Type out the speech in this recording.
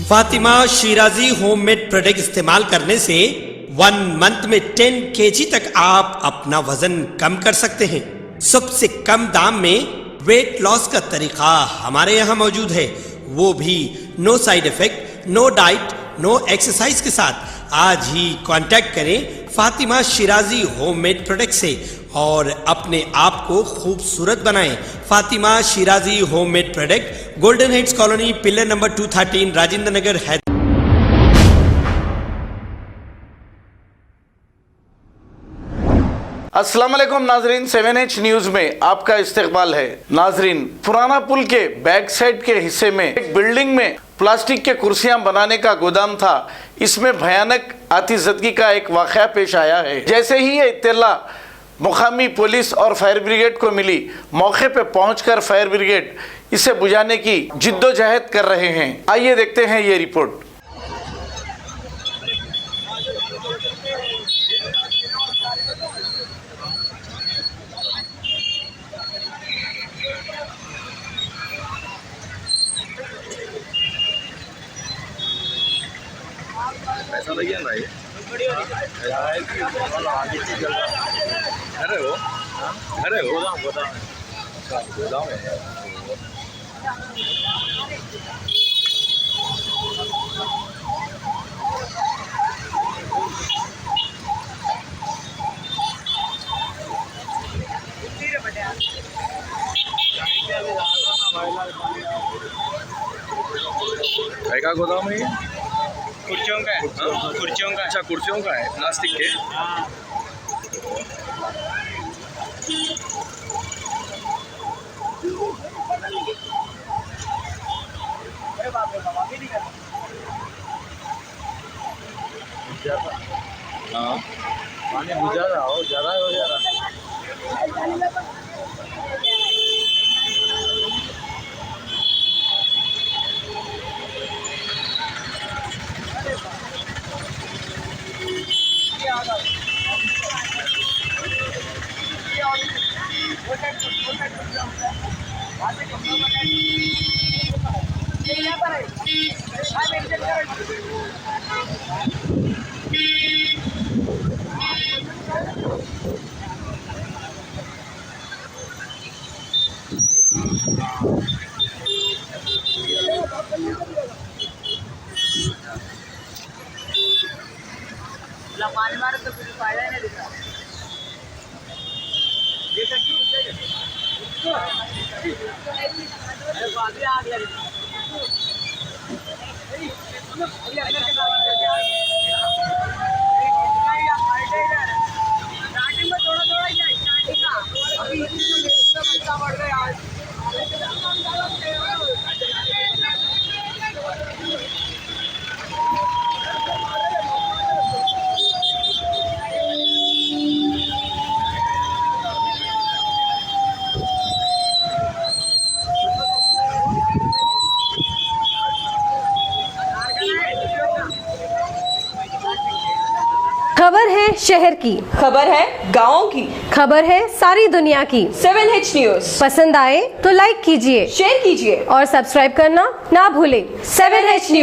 Fatima Shirazi homemade product इस्तेमाल करने से 1 मंथ में 10 kg तक आप अपना वजन कम कर सकते हैं। सबसे कम दाम में वेट लॉस का तरीका हमारे यहाँ मौजूद है, वो भी no side effect, no diet, no exercise के साथ। आज ही कांटेक्ट करें फातिमा शिराजी होममेड प्रोडक्ट से और अपने आप को खूबसूरत बनाएं। Fatima Shirazi homemade product, golden heads colony, pillar number 213, Rajendra Nagar, Hyderabad. अस्सलाम वालेकुम नाजरीन, 7H न्यूज में आपका इस्तकबाल है। नाजरीन, पुराना पुल के बैक साइड के हिस्से में एक बिल्डिंग में प्लास्टिक के कुर्सियां बनाने का गोदाम था। इसमें भयानक आतिशबाजी का एक वाक़या पेश आया है। जैसे ही ये इत्तला मुकामी पुलिस और फायर ब्रिगेड को मिली, मौके पे पहुंचकर फायर ब्रिगेड इसे बुझाने की जिद्दोजहद कर रहे हैं। आइए देखते हैं ये रिपोर्ट। ऐसा लगे ना ये अरे वो गोदाम है। का गोदाम है, कुर्सियों का है। कुर्सियों का। अच्छा, कुर्सियों का है, प्लास्टिक के। हाँ, पानी बुझा रहा हो, ज़्यादा हो जा रहा। पानी मारे तो कुछ फायदा नहीं दिखा। ये सच्ची अरे बाकी आग लगी। स्टार्टिंग में थोड़ा थोड़ा ही है, स्टार्टिंग का अभी पैसा बढ़ गया आज। खबर है शहर की, खबर है गाँव की, खबर है सारी दुनिया की। 7H न्यूज पसंद आए तो लाइक कीजिए, शेयर कीजिए और सब्सक्राइब करना ना भूलें। 7H news.